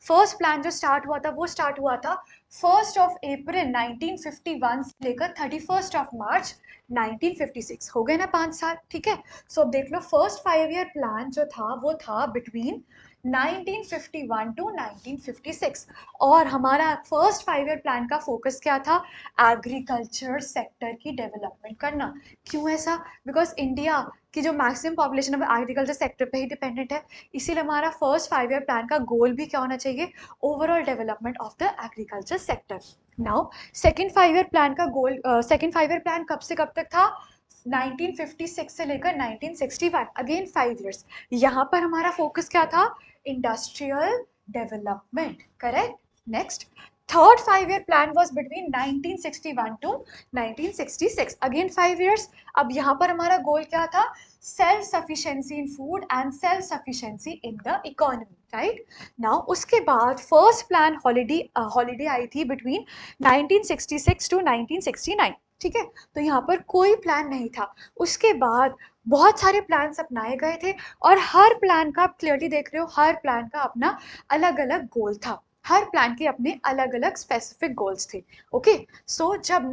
फर्स्ट प्लान जो स्टार्ट हुआ था वो स्टार्ट हुआ था 1 अप्रैल 1951 से लेकर 31 मार्च 1956। हो गए ना 5 साल। ठीक है, सो अब देख लो, फर्स्ट 5 ईयर प्लान जो था वो था बिटवीन 1951 टू 1956, और हमारा फर्स्ट 5 ईयर प्लान का फोकस क्या था? एग्रीकल्चर सेक्टर की डेवलपमेंट करना। क्यों ऐसा? बिकॉज इंडिया की जो मैक्सिमम पॉपुलेशन है एग्रीकल्चर सेक्टर पे ही डिपेंडेंट है, इसीलिए हमारा फर्स्ट 5 ईयर प्लान का गोल भी क्या होना चाहिए? Overall development of the agriculture sector. Now second 5 year plan का गोल, सेकेंड 5 ईयर प्लान कब से कब तक था? 1956 से लेकर 1961, अगेन 5 ईयर्स। यहाँ पर हमारा फोकस क्या था? Industrial development. Correct. Next, third 5 year plan was between 1961 to 1966, again 5 years. अब यहाँ पर हमारा गोल क्या था? Self sufficiency in food and self sufficiency in the economy. Right, now उसके बाद फर्स्ट प्लान हॉलीडे आई थी बिटवीन 1966 टू 1969। ठीक है, तो यहाँ पर कोई प्लान नहीं था। उसके बाद बहुत सारे प्लान्स अपनाए गए थे, और हर प्लान का, आप क्लियरली देख रहे हो, हर प्लान का अपना अलग अलग गोल था, हर प्लान के अपने अलग अलग स्पेसिफिक गोल्स थे। ओके, सो जब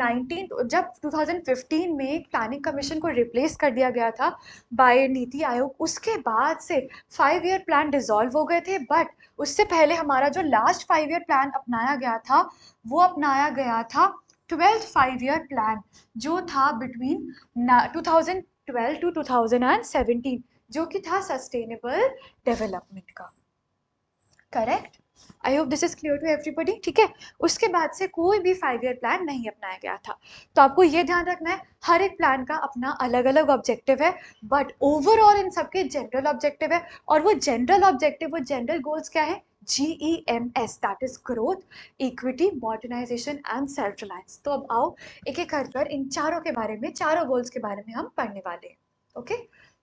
2015 में प्लानिंग कमीशन को रिप्लेस कर दिया गया था बाय नीति आयोग, उसके बाद से 5 ईयर प्लान डिसॉल्व हो गए थे, बट उससे पहले हमारा जो लास्ट 5 ईयर प्लान अपनाया गया था, वो अपनाया गया था 12th 5 ईयर प्लान, जो था बिटवीन 2012 टू 2017, जो कि था सस्टेनेबल डेवलपमेंट का। Correct, I hope this is clear to everybody. ठीक है, उसके बाद से कोई भी 5 ईयर प्लान नहीं अपनाया गया था। तो आपको ये ध्यान रखना है, हर एक प्लान का अपना अलग अलग ऑब्जेक्टिव है, बट ओवरऑल इन सबके जनरल ऑब्जेक्टिव है, और वो जनरल ऑब्जेक्टिव, वो जनरल गोल्स क्या है? GEMS, that is growth, equity, modernisation and self reliance. तो अब आओ एक एक कर इन चारों के बारे में, चारों गोल्स के बारे में हम पढ़ने वाले हैं। ओके,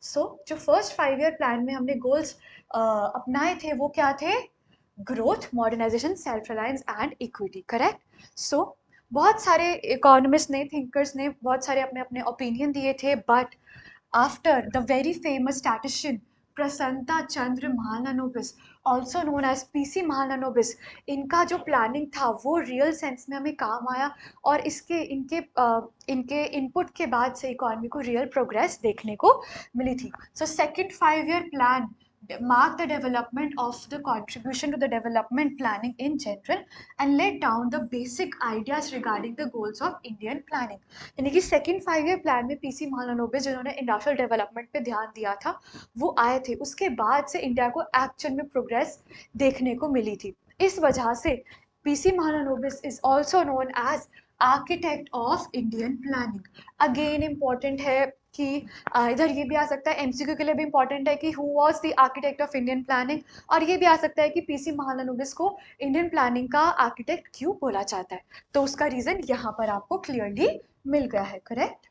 सो जो फर्स्ट 5 ईयर प्लान में हमने गोल्स अपनाए थे वो क्या थे? Growth, modernisation, self reliance and equity. Correct. So बहुत सारे इकोनॉमिस्ट ने, थिंकर्स ने बहुत सारे अपने अपने ओपिनियन दिए थे, but after the very famous statistician Prasanta Chandra Mahalanobis, also known as PC Mahalanobis, इनका जो प्लानिंग था वो रियल सेंस में हमें काम आया, और इनके इनपुट के बाद से इकोनॉमी को रियल प्रोग्रेस देखने को मिली थी. So second 5 year plan mark the development of the contribution to the development planning in general and laid down the basic ideas regarding the goals of Indian planning. यानी कि सेकेंड 5 year प्लान में पीसी महालनोबिस जिन्होंने इंडस्ट्रियल डेवलपमेंट पे ध्यान दिया था वो आए थे, उसके बाद से इंडिया को एक्चुअल में प्रोग्रेस देखने को मिली थी. इस वजह से PC Mahalanobis is also known as architect of Indian planning. Again important है कि इधर ये भी आ सकता है, एमसीक्यू के लिए भी इंपॉर्टेंट है कि who was the architect of Indian planning, और ये भी आ सकता है कि पीसी महालनोबिस को इंडियन प्लानिंग का आर्किटेक्ट क्यों बोला जाता है. तो उसका रीजन यहाँ पर आपको क्लियरली मिल गया है. करेक्ट.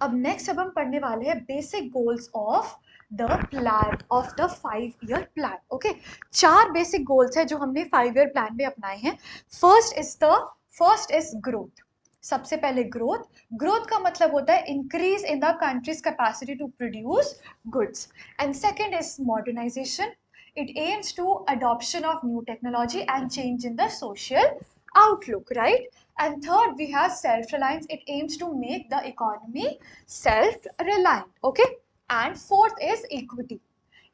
अब नेक्स्ट अब हम पढ़ने वाले हैं basic goals of the plan of the 5 year plan. Okay, 4 basic goals है जो हमने 5 year प्लान में अपनाए हैं. First is growth. सबसे पहले ग्रोथ का मतलब होता है increase in the country's capacity to produce goods. And second is modernisation. It aims to adoption of new technology and change in the social outlook, right? And third we have self-reliance. It aims to make the economy self-reliant. Okay. And fourth is equity.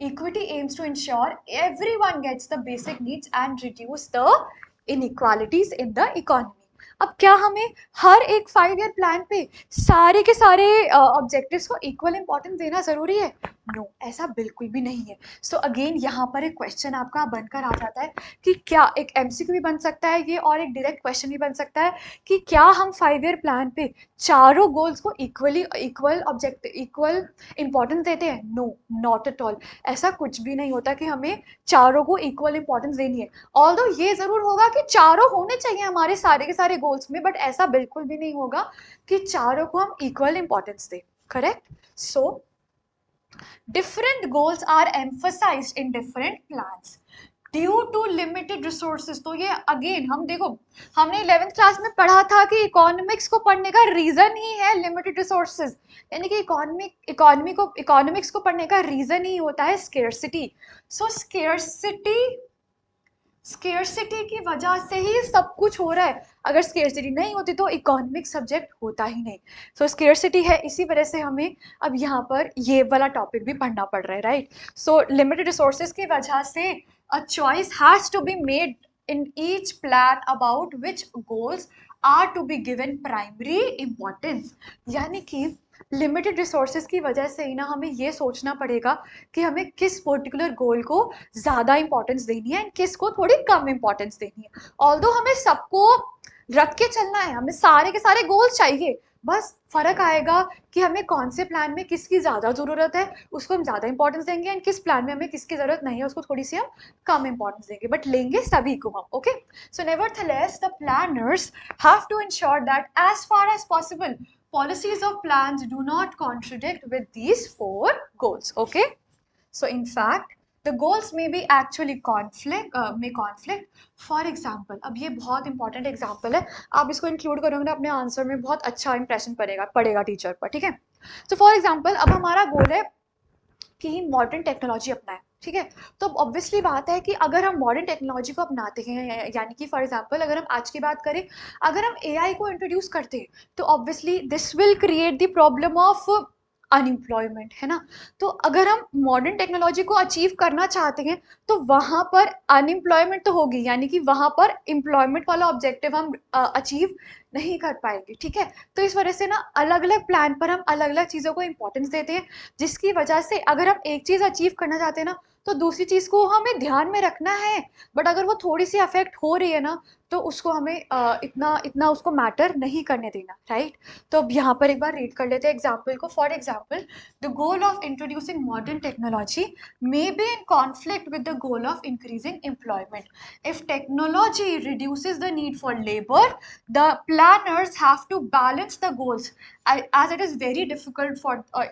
Equity aims to ensure everyone gets the basic needs and reduce the inequalities in the economy. अब क्या हमें हर एक 5 year प्लान पे सारे के सारे ऑब्जेक्टिव्स को इक्वल इंपॉर्टेंस देना जरूरी है? नो, ऐसा बिल्कुल भी नहीं है. सो अगेन यहाँ पर एक क्वेश्चन आपका बनकर आ जाता है कि क्या एक एमसीक्यू भी बन सकता है ये, और एक डायरेक्ट क्वेश्चन भी बन सकता है कि क्या हम 5 year प्लान पे चारों गोल्स को इक्वल इंपॉर्टेंस देते हैं? No, not at all. ऐसा कुछ भी नहीं होता कि हमें चारों को इक्वल इंपॉर्टेंस देनी है. ऑल्दो ये जरूर होगा कि चारों होने चाहिए हमारे सारे के सारे गोल्स में, बट ऐसा बिल्कुल भी नहीं होगा कि चारों को हम इक्वल इंपॉर्टेंस दें. Correct. So different goals are emphasized in different plans due to limited resources. तो ये अगेन हम देखो, हमने 11th क्लास में पढ़ा था कि इकोनॉमिक्स को पढ़ने का रीजन ही है लिमिटेड रिसोर्सेज. यानी कि इकोनॉमिक्स को पढ़ने का रीजन ही होता है स्केर्सिटी. सो स्केर्सिटी की वजह से ही सब कुछ हो रहा है. अगर स्केर्सिटी नहीं होती तो इकोनॉमिक सब्जेक्ट होता ही नहीं. सो स्केर्सिटी है, इसी वजह से हमें अब यहाँ पर ये वाला टॉपिक भी पढ़ना पड़ रहा है. राइट. सो लिमिटेड रिसोर्सेज की वजह से a choice has to be made in each plan about which goals are to be given primary importance. यानी कि लिमिटेड रिसोर्सेज की वजह से ही ना हमें ये सोचना पड़ेगा कि हमें किस पर्टिकुलर गोल को ज़्यादा इंपॉर्टेंस देनी है एंड किस को थोड़ी कम इंपॉर्टेंस देनी है. ऑल्दो हमें सबको रख के चलना है, हमें सारे के सारे गोल्स चाहिए, बस फर्क आएगा कि हमें कौन से प्लान में किसकी ज़्यादा ज़रूरत है उसको हम ज़्यादा इंपॉर्टेंस देंगे, एंड किस प्लान में हमें किसकी ज़रूरत नहीं है उसको थोड़ी सी हम कम इंपॉर्टेंस देंगे, बट लेंगे सभी को हम. Okay. So nevertheless the planners have to ensure that as far as possible policies of plans do not contradict with these 4 goals. Okay. So in fact the goals may be actually conflict. For example, अब ये बहुत इंपॉर्टेंट एग्जाम्पल है, आप इसको इंक्लूड करोगे ना अपने आंसर में, बहुत अच्छा इंप्रेशन पड़ेगा टीचर पर. ठीक है. तो फॉर एग्जाम्पल अब हमारा गोल है कि मॉडर्न टेक्नोलॉजी अपनाएं. ठीक है. तो ऑब्वियसली बात है कि अगर हम मॉडर्न टेक्नोलॉजी को अपनाते हैं, यानी कि फॉर एग्जांपल अगर हम आज की बात करें, अगर हम एआई को इंट्रोड्यूस करते हैं तो obviously this will create the problem of unemployment, है ना. तो अगर हम मॉडर्न टेक्नोलॉजी को अचीव करना चाहते हैं तो वहाँ पर अनएम्प्लॉयमेंट तो होगी, यानी कि वहाँ पर एम्प्लॉयमेंट वाला ऑब्जेक्टिव हम अचीव नहीं कर पाएंगे. ठीक है. तो इस वजह से ना अलग अलग प्लान पर हम अलग अलग चीज़ों को इंपॉर्टेंस देते हैं, जिसकी वजह से अगर हम एक चीज़ अचीव करना चाहते हैं ना तो दूसरी चीज़ को हमें ध्यान में रखना है, बट अगर वो थोड़ी सी अफेक्ट हो रही है ना तो उसको हमें इतना उसको मैटर नहीं करने देना. राइट. तो अब यहाँ पर एक बार रीड कर लेते हैं एग्जाम्पल को. For example, the goal of introducing modern technology may be in conflict with the goal of increasing employment. If technology reduces the need for labour, the planners have to balance the goals, as it is very difficult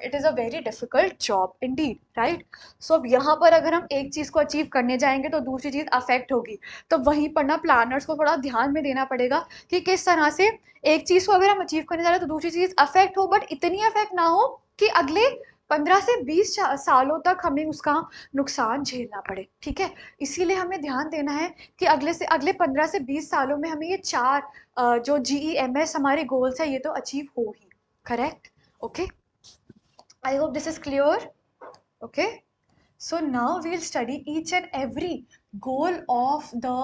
it is a very difficult job indeed. right. so अब यहाँ पर अगर हम एक चीज़ को अचीव करने जाएंगे तो दूसरी चीज़ अफेक्ट होगी, तो वहीं पर ना प्लानर्स को थोड़ा ध्यान में देना पड़ेगा कि किस तरह से एक चीज़ को अगर हम अचीव करने जा रहे हैं तो दूसरी चीज़ अफेक्ट हो, बट इतनी अफेक्ट ना हो कि अगले 15 से 20 सालों तक हमें उसका नुकसान झेलना पड़े, ठीक है। इसीलिए हमें ध्यान देना है कि अगले 15 से 20 सालों में हमें ये चार जो GEMS हमारे गोल्स है ये तो अचीव हो ही, correct. Okay, I hope this is clear. Okay, so now we'll study each and every goal of the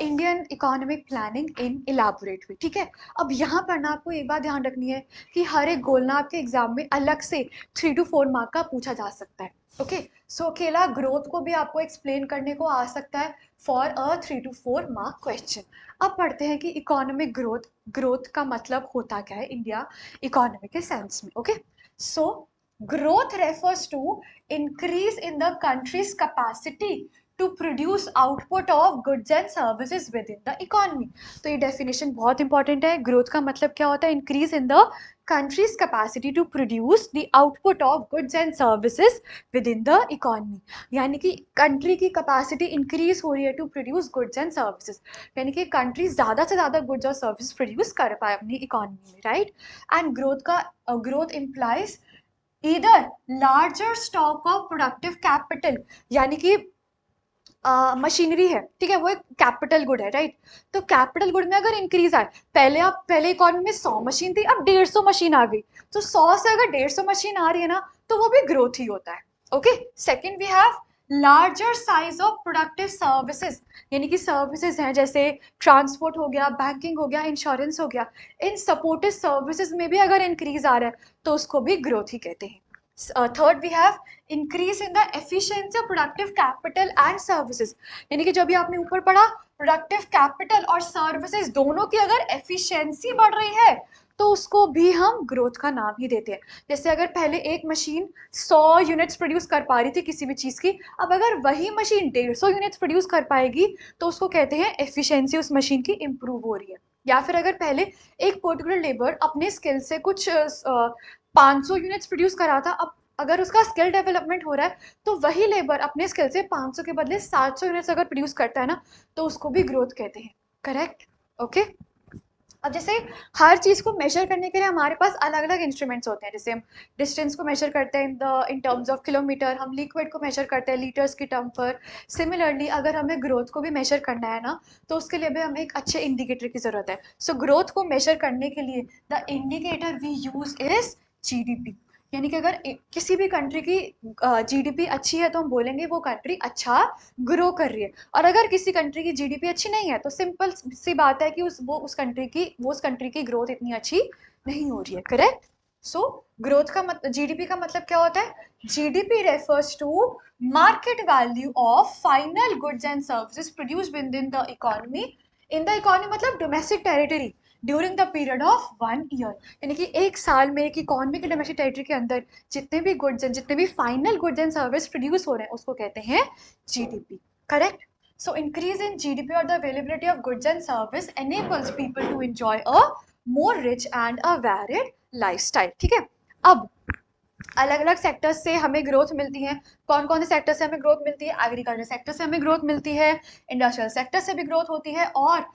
Indian economic planning in elaborate way, ठीक है। अब यहाँ पर ना आपको एक बात ध्यान रखनी है कि हर एक गोल ना आपके एग्जाम में अलग से 3 to 4 मार्क का पूछा जा सकता है। ओके, सो अकेला ग्रोथ को भी आपको एक्सप्लेन करने को आ सकता है for a 3 to 4 mark question. अब पढ़ते हैं कि इकोनॉमिक ग्रोथ, ग्रोथ का मतलब होता क्या है इंडिया इकोनॉमी के सेंस में। Okay, so growth refers to increase in the country's capacity to produce output of goods and services within the economy। तो ये डेफिनेशन बहुत इंपॉर्टेंट है। ग्रोथ का मतलब क्या होता है? Increase in the country's capacity to produce the output of goods and services within the economy। यानी कि कंट्री की कैपेसिटी इंक्रीज हो रही है to produce goods and services, यानी कि कंट्री ज़्यादा से ज़्यादा गुड्स और सर्विसेज प्रोड्यूस कर पाए अपनी इकोनॉमी में, राइट। एंड ग्रोथ इम्प्लाइज इधर larger stock of productive capital, यानी कि मशीनरी है, ठीक है, वो एक कैपिटल गुड है, राइट। तो कैपिटल गुड में अगर इंक्रीज आए, पहले इकोनॉमी में 100 मशीन थी, अब 150 मशीन आ गई, तो 100 से अगर 150 मशीन आ रही है ना, तो वो भी ग्रोथ ही होता है। Okay, second we have larger size of productive services, यानी कि सर्विसेज हैं जैसे ट्रांसपोर्ट हो गया, बैंकिंग हो गया, इंश्योरेंस हो गया, इन सपोर्टिव सर्विसेज में भी अगर इंक्रीज आ रहा है तो उसको भी ग्रोथ ही कहते हैं। Third we have increase in the efficiency of productive capital and services, यानी कि जो भी आपने ऊपर पढ़ा, प्रोडक्टिव कैपिटल और सर्विसेज दोनों की अगर एफिशिएंसी बढ़ रही है तो उसको भी हम ग्रोथ का नाम ही देते हैं। जैसे अगर पहले एक मशीन 100 यूनिट्स प्रोड्यूस कर पा रही थी किसी भी चीज़ की, अब अगर वही मशीन 150 यूनिट्स प्रोड्यूस कर पाएगी तो उसको कहते हैं एफिशिएंसी उस मशीन की इंप्रूव हो रही है। या फिर अगर पहले एक पर्टिकुलर लेबर अपने स्किल से कुछ 500 यूनिट्स प्रोड्यूस करा था, अब अगर उसका स्किल डेवलपमेंट हो रहा है तो वही लेबर अपने स्किल से 500 के बदले 700 यूनिट्स अगर प्रोड्यूस करता है ना, तो उसको भी ग्रोथ कहते हैं, करेक्ट। ओके, अब जैसे हर चीज़ को मेजर करने के लिए हमारे पास अलग अलग इंस्ट्रूमेंट्स होते हैं। जैसे हम डिस्टेंस को मेजर करते हैं इन टर्म्स ऑफ किलोमीटर, हम लिक्विड को मेजर करते हैं लीटर्स की टर्म पर। सिमिलरली अगर हमें ग्रोथ को भी मेजर करना है ना, तो उसके लिए भी हमें एक अच्छे इंडिकेटर की ज़रूरत है। सो ग्रोथ को मेजर करने के लिए the indicator we use is GDP, यानी कि अगर किसी भी कंट्री की GDP अच्छी है तो हम बोलेंगे वो कंट्री अच्छा ग्रो कर रही है, और अगर किसी कंट्री की GDP अच्छी नहीं है तो सिंपल सी बात है कि उस कंट्री की ग्रोथ इतनी अच्छी नहीं हो रही है, करेक्ट। सो ग्रोथ का GDP का मतलब क्या होता है? GDP refers to market value of final goods and services produced within the economy. In the economy मतलब domestic territory during the period of 1 year, यानी कि एक साल में एक इकोनॉमी के डोमेस्टिक टेरिटरी के अंदर जितने भी गुड्स एंड जितने भी final goods and service produce हो रहे हैं उसको कहते हैं GDP, correct. So increase in GDP और the availability of goods and service enables people to enjoy a more rich and a varied lifestyle, ठीक है। अब अलग अलग सेक्टर्स से हमें ग्रोथ मिलती है। कौन कौन से सेक्टर से हमें ग्रोथ मिलती है? एग्रीकल्चर सेक्टर से हमें ग्रोथ मिलती है, इंडस्ट्रियल सेक्टर से भी ग्रोथ होती है, और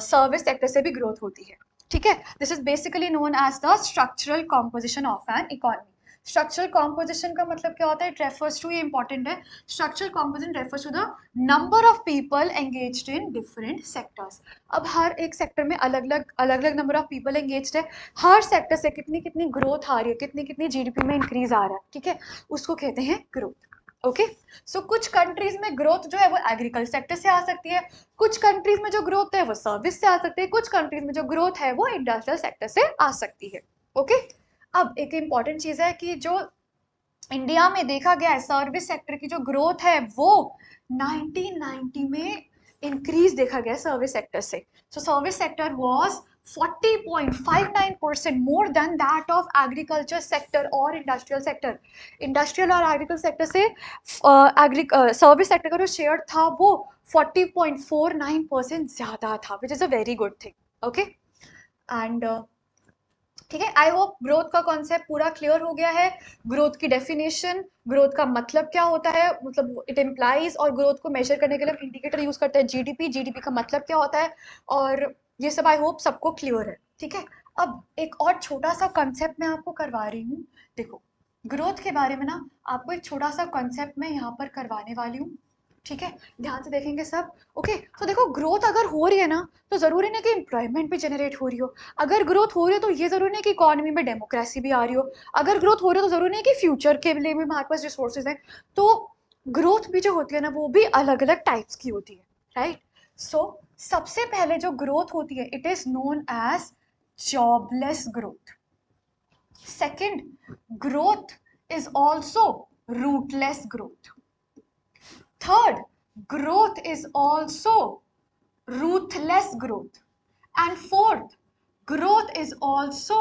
सर्विस सेक्टर से भी ग्रोथ होती है, ठीक है। This is basically known as the structural composition of an economy. Structural composition का मतलब क्या होता है? इट रेफर्स टू, ये इंपॉर्टेंट है, structural composition refers to the number of people engaged in different sectors. अब हर एक सेक्टर में अलग अलग नंबर ऑफ पीपल एंगेज्ड है, हर सेक्टर से कितनी कितनी ग्रोथ आ रही है, कितनी कितनी GDP में इंक्रीज आ रहा है, ठीक है, उसको कहते हैं ग्रोथ। ओके, सो कुछ कंट्रीज में ग्रोथ जो है वो एग्रीकल्चर सेक्टर से आ सकती है, कुछ कंट्रीज में जो ग्रोथ है वो सर्विस से आ सकती है, कुछ कंट्रीज में जो ग्रोथ है वो इंडस्ट्रियल सेक्टर से आ सकती है। ओके, अब एक इंपॉर्टेंट चीज है कि जो इंडिया में देखा गया है सर्विस सेक्टर की जो ग्रोथ है वो 1990 में इंक्रीज देखा गया सर्विस सेक्टर से। So service sector was 40.59% more than that of agriculture sector और इंडस्ट्रियल सेक्टर। इंडस्ट्रियल और एग्रीकल्चर सेक्टर से सर्विस सेक्टर का जो शेयर था वो 40.49% ज्यादा था, which is a very good thing. Okay, and ठीक है, आई होप ग्रोथ का कॉन्सेप्ट पूरा क्लियर हो गया है। ग्रोथ की डेफिनेशन, ग्रोथ का मतलब क्या होता है, मतलब इट इम्प्लाइज, और ग्रोथ को मेजर करने के लिए हम इंडिकेटर यूज करते हैं GDP का मतलब क्या होता है, और ये सब आई होप सबको क्लियर है, ठीक है। अब एक और छोटा सा कॉन्सेप्ट मैं आपको करवा रही हूँ, देखो ग्रोथ के बारे में ना आपको एक छोटा सा कॉन्सेप्ट मैं यहाँ पर करवाने वाली हूँ, ठीक है, ध्यान से देखेंगे सब। ओके, तो देखो ग्रोथ अगर हो रही है ना तो जरूरी नहीं कि एम्प्लॉयमेंट भी जनरेट हो रही हो। अगर ग्रोथ हो रही है तो ये जरूरी नहीं कि इकोनॉमी में डेमोक्रेसी भी आ रही हो। अगर ग्रोथ हो रही है तो जरूरी नहीं कि फ्यूचर के लिए भी हमारे पास रिसोर्सेज हैं। तो ग्रोथ भी जो होती है ना वो भी अलग अलग टाइप्स की होती है, राइट। सो सबसे पहले जो ग्रोथ होती है it is known as jobless growth. Second, growth is also rootless growth. Third, growth is also ruthless growth. And fourth, growth is also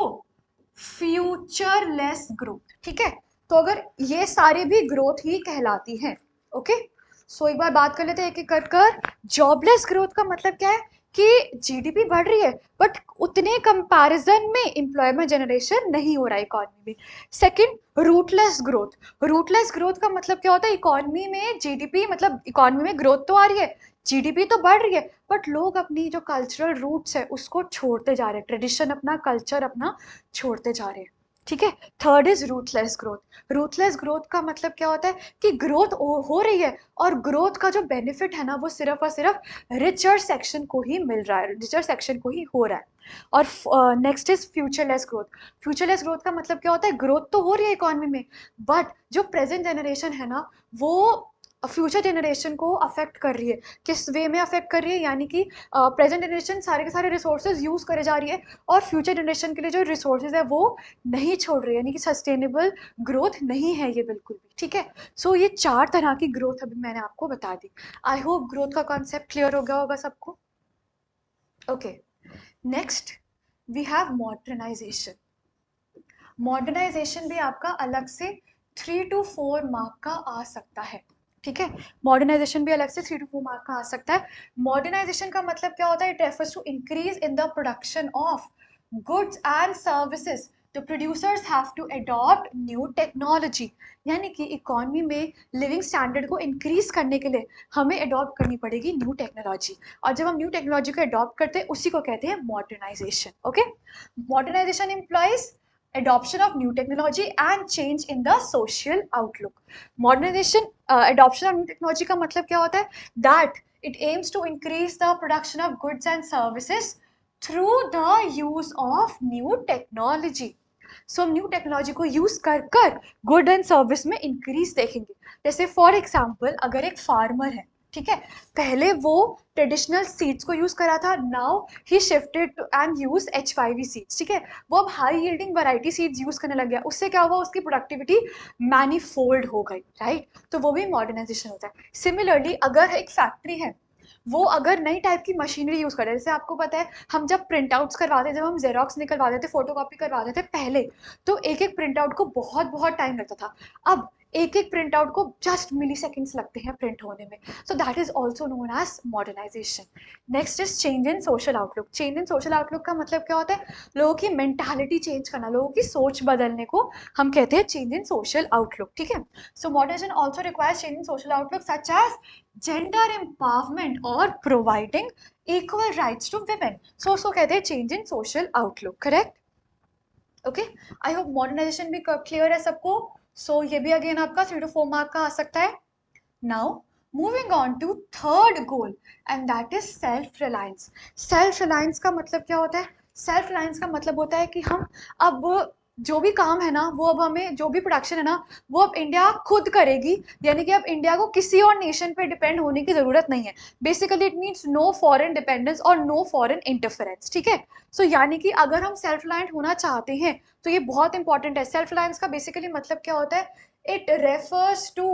futureless growth. ठीक है, तो अगर ये सारी भी ग्रोथ ही कहलाती हैं। ओके, सो एक बार बात कर लेते हैं एक एक कर। जॉबलेस ग्रोथ का मतलब क्या है कि जीडीपी बढ़ रही है बट उतने कंपैरिजन में एम्प्लॉयमेंट जनरेशन नहीं हो रहा है इकोनॉमी में। Second, rootless growth. Rootless growth का मतलब क्या होता है, इकोनॉमी में जीडीपी मतलब इकोनॉमी में ग्रोथ तो आ रही है, जीडीपी तो बढ़ रही है, बट लोग अपनी जो कल्चरल रूट्स है उसको छोड़ते जा रहे हैं, ट्रेडिशन अपना, कल्चर अपना छोड़ते जा रहे हैं। ठीक है। Third is ruthless growth. Ruthless growth का मतलब क्या होता है कि ग्रोथ हो रही है और ग्रोथ का जो बेनिफिट है ना वो सिर्फ और सिर्फ रिचर सेक्शन को ही मिल रहा है, रिचर सेक्शन को ही हो रहा है। और नेक्स्ट इज फ्यूचरलेस ग्रोथ। फ्यूचरलेस ग्रोथ का मतलब क्या होता है, ग्रोथ तो हो रही है इकोनॉमी में बट जो प्रेजेंट जनरेशन है ना वो फ्यूचर जनरेशन को अफेक्ट कर रही है। किस वे में अफेक्ट कर रही है, यानी कि प्रेजेंट जनरेशन सारे के सारे रिसोर्सेज यूज करे जा रही है और फ्यूचर जनरेशन के लिए जो रिसोर्सेज है वो नहीं छोड़ रही है, यानी कि सस्टेनेबल ग्रोथ नहीं है ये बिल्कुल भी। ठीक है, सो ये चार तरह की ग्रोथ अभी मैंने आपको बता दी। आई होप ग्रोथ का कॉन्सेप्ट क्लियर हो गया होगा सबको। Okay, next we have modernisation. Modernisation भी आपका अलग से 3 to 4 मार्क का आ सकता है। ठीक है, मॉडर्नाइजेशन भी अलग से 3 to 4 मार्क का आ सकता है। मॉडर्नाइजेशन का मतलब क्या होता है, it refers to increase in the production of goods and services. तो producers have to adopt new technology, यानी कि इकोनॉमी में लिविंग स्टैंडर्ड को इंक्रीज करने के लिए हमें अडॉप्ट करनी पड़ेगी न्यू टेक्नोलॉजी, और जब हम न्यू टेक्नोलॉजी को अडॉप्ट करते हैं उसी को कहते हैं modernisation. Okay, modernisation employs adoption of new technology and change in the social outlook. Modernization, adoption of new technology का मतलब क्या होता है, that it aims to increase the production of goods and services through the use of new technology. सो हम न्यू टेक्नोलॉजी को यूज कर कर गुड एंड सर्विस में इंक्रीज देखेंगे। जैसे फॉर एग्जाम्पल अगर एक फार्मर है, ठीक है, पहले वो ट्रेडिशनल सीड्स को यूज करा था, now he shifted and use H5V seeds. ठीक है, वो अब high yielding variety seeds use करने लग गया, उससे क्या हुआ, उसकी प्रोडक्टिविटी मैनीफोल्ड हो गई, राइट। तो वो भी मॉडर्नाइजेशन होता है। सिमिलरली अगर एक फैक्ट्री है, वो अगर नई टाइप की मशीनरी यूज कर रहे हैं, जैसे आपको पता है हम जब प्रिंट आउट्स करवाते, जब हम जेरोक्स निकलवाते थे, फोटोकॉपी करवाते थे पहले, तो एक एक प्रिंट आउट को बहुत बहुत टाइम लगता था। अब एक एक प्रिंट आउट को जस्ट मिली सेकेंड्स लगते हैं प्रिंट होने में। So that is also known as modernisation. Next is change in social outlook. Change in social outlook का मतलब क्या होता है, लोगों की मेंटालिटी चेंज करना, लोगों की सोच बदलने को हम कहते हैं चेंज इन सोशल आउटलुक। ठीक है, so modernisation also requires change in social outlook such as gender empowerment और providing equal rights to women. सो उसको कहते हैं change in social outlook, correct. Okay, I hope modernisation भी क्लियर है सबको। सो ये भी अगेन आपका 3 to 4 मार्क का आ सकता है। Now moving on to third goal and that is self reliance. Self reliance का मतलब क्या होता है, सेल्फ रिलायंस का मतलब होता है कि हम अब जो भी काम है ना वो अब हमें, जो भी प्रोडक्शन है ना वो अब इंडिया खुद करेगी, यानी कि अब इंडिया को किसी और नेशन पे डिपेंड होने की जरूरत नहीं है। Basically it means no foreign dependence और नो फॉरेन इंटरफेरेंस। ठीक है, सो यानी कि अगर हम सेल्फ रिलायंट होना चाहते हैं तो ये बहुत इंपॉर्टेंट है। सेल्फ रिलायंस का बेसिकली मतलब क्या होता है, it refers to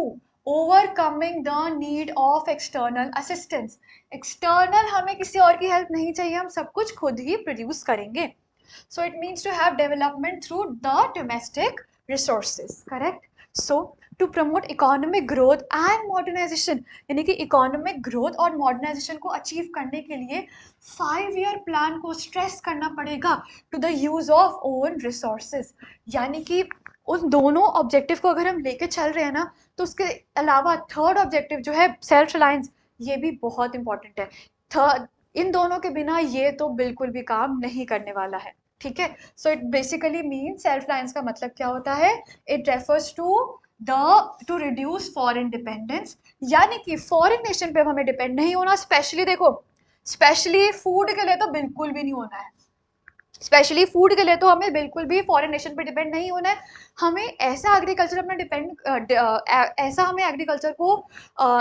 overcoming the need of external assistance. External हमें किसी और की हेल्प नहीं चाहिए, हम सब कुछ खुद ही प्रोड्यूस करेंगे। So it means to have development through the domestic resources, correct? So to promote economic growth and modernization, यानी कि economic growth और modernization को achieve करने के लिए 5 year plan को stress करना पड़ेगा to the use of own resources। यानी कि उन दोनों ऑब्जेक्टिव को अगर हम लेके चल रहे हैं ना तो उसके अलावा थर्ड ऑब्जेक्टिव जो है सेल्फ रिलायंस, ये भी बहुत इंपॉर्टेंट है। थर्ड, इन दोनों के बिना ये तो बिल्कुल भी काम नहीं करने वाला है। ठीक है। So it basically mean self reliance का मतलब क्या होता है, it refers to reduce foreign dependence, यानी कि फॉरेन नेशन पे हमें डिपेंड नहीं होना। स्पेशली देखो, स्पेशली फूड के लिए तो बिल्कुल भी नहीं होना है, स्पेशली फूड के लिए तो हमें बिल्कुल भी फॉरेन नेशन पे डिपेंड नहीं होना है। हमें ऐसा एग्रीकल्चर अपना ऐसा हमें एग्रीकल्चर को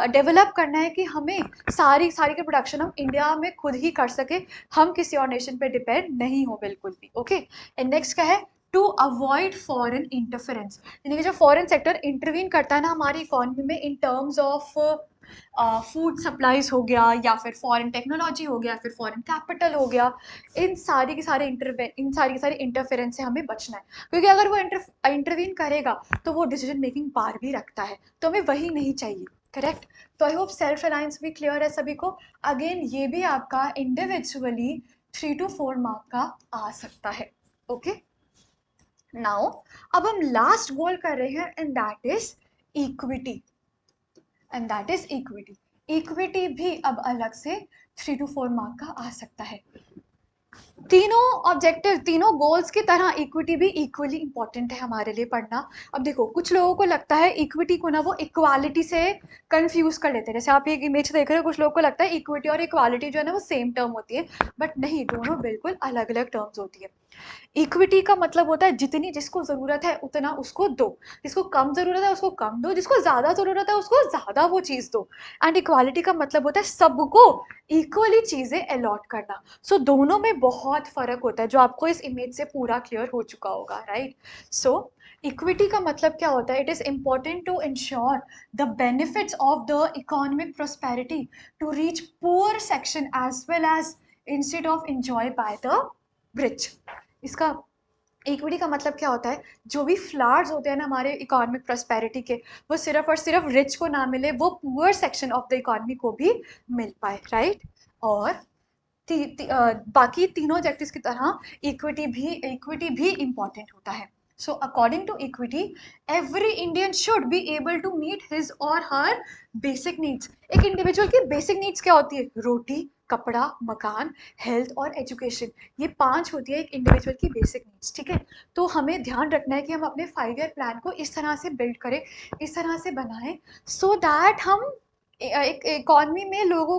डेवलप करना है कि हमें सारी सारी की प्रोडक्शन हम इंडिया में खुद ही कर सके, हम किसी और नेशन पे डिपेंड नहीं हो बिल्कुल भी। ओके, एंड नेक्स्ट क्या है, टू अवॉइड फॉरेन इंटरफेरेंस, यानी कि जो फॉरेन सेक्टर इंटरवीन करता है ना हमारी इकोनॉमी में in terms of food supplies हो गया, या फिर फॉरेन टेक्नोलॉजी हो गया, फिर फॉरेन कैपिटल हो गया, इन सारी की सारी इंटरफेरेंस से हमें बचना है, क्योंकि अगर वो इंटरवीन करेगा तो वो डिसीजन मेकिंग पावर भी रखता है, तो हमें वही नहीं चाहिए। करेक्ट। तो आई होप सेल्फ रिलायंस भी क्लियर है सभी को। अगेन ये भी आपका इंडिविजुअली 3 to 4 मार्क का आ सकता है। ओके, नाउ अब हम लास्ट गोल कर रहे हैं, and that is equity, and that is equity. Equity भी अब अलग से 3 to 4 मार्क का आ सकता है। तीनों ऑब्जेक्टिव, तीनों गोल्स की तरह इक्विटी भी इक्वली इंपॉर्टेंट है हमारे लिए पढ़ना। अब देखो, कुछ लोगों को लगता है इक्विटी को ना वो इक्वालिटी से कंफ्यूज कर लेते हैं, जैसे आप ये इमेज देख रहे हो, कुछ लोगों को लगता है इक्विटी और इक्वालिटी जो है ना वो सेम टर्म होती है, बट नहीं, दोनों बिल्कुल अलग अलग टर्म्स होती है। इक्विटी का मतलब होता है जितनी जिसको जरूरत है उतना उसको दो, जिसको कम जरूरत है उसको कम दो, जिसको ज्यादा जरूरत है उसको ज्यादा वो चीज दो। एंड इक्वालिटी का मतलब होता है सबको इक्वली चीजें अलॉट करना। सो दोनों में बहुत फर्क होता है, जो आपको इस इमेज से पूरा क्लियर हो चुका होगा, राइट। सो इक्विटी का मतलब क्या होता है, it is important to ensure the benefits of the economic prosperity to reach poor section as well as instead of enjoy by the rich। इसका इक्विटी का मतलब क्या होता है, जो भी फ्लावर्स होते हैं ना हमारे इकोनॉमिक प्रोस्पेरिटी के, वो सिर्फ और सिर्फ रिच को ना मिले, वो poor section of the economy को भी मिल पाए, राइट। और बाकी तीनों ऑब्जेक्टिव्स की तरह इक्विटी भी इंपॉर्टेंट होता है। So according to equity, every Indian should be able to meet his or her basic needs. एक इंडिविजुअल की बेसिक नीड्स क्या होती है, रोटी, कपड़ा, मकान, हेल्थ और एजुकेशन, ये 5 होती है एक इंडिविजुअल की बेसिक नीड्स, ठीक है। तो हमें ध्यान रखना है कि हम अपने 5 ईयर प्लान को इस तरह से बिल्ड करें, इस तरह से बनाएं, सो दैट हम एक इकोनॉमी के लोगों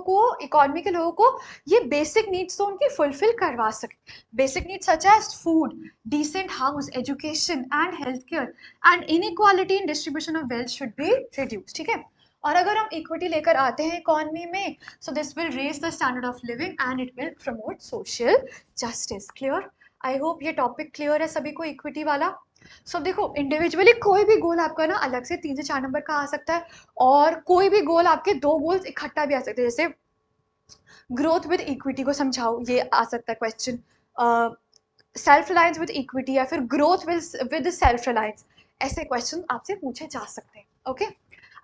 को ये बेसिक नीड्स तो उनकी फुलफिल करवा सके। Basic needs such as food, decent house, education and health care, and inequality in distribution of wealth should be reduce, ठीक है। और अगर हम इक्विटी लेकर आते हैं इकोनॉमी में, so this will raise the standard of living and it will promote social justice. Clear? I hope ये टॉपिक क्लियर है सभी को, इक्विटी वाला। सो देखो, इंडिविजुअली कोई भी गोल आपका ना अलग से 3 से 4 नंबर का आ सकता है, और कोई भी गोल आपके 2 गोल्स इकट्ठा भी आ सकते हैं, जैसे ग्रोथ विद इक्विटी को समझाओ, ये आ सकता है question. Self reliance with equity, या फिर ग्रोथ विद सेल्फ रिलायंस, ऐसे क्वेश्चन आपसे पूछे जा सकते हैं। ओके,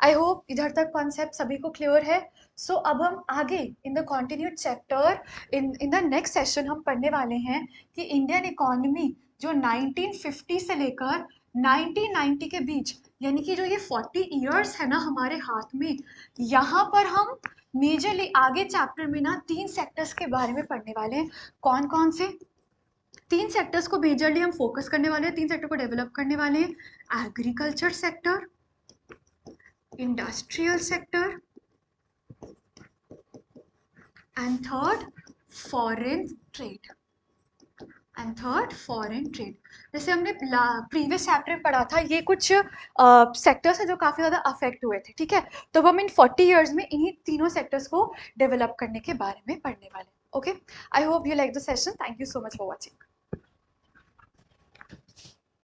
आई होप इधर तक कॉन्सेप्ट सभी को क्लियर है। सो अब हम आगे in the continued chapter, in the next session हम पढ़ने वाले हैं कि इंडियन इकोनॉमी जो 1950 से लेकर 1990 के बीच, यानी कि जो ये 40 इयर्स है ना हमारे हाथ में, यहाँ पर हम मेजरली आगे चैप्टर में ना 3 सेक्टर्स के बारे में पढ़ने वाले हैं। कौन कौन से 3 सेक्टर्स को मेजरली हम फोकस करने वाले हैं, 3 सेक्टर को डेवलप करने वाले हैं? Agriculture sector, industrial sector, and third foreign trade, जैसे हमने प्रीवियस चैप्टर में पढ़ा था, ये कुछ सेक्टर्स है जो काफ़ी ज़्यादा अफेक्ट हुए थे, ठीक है। तो हम इन 40 इयर्स में इन्हीं तीनों सेक्टर्स को डेवलप करने के बारे में पढ़ने वाले हैं। Okay, I hope you like the session, thank you so much for watching.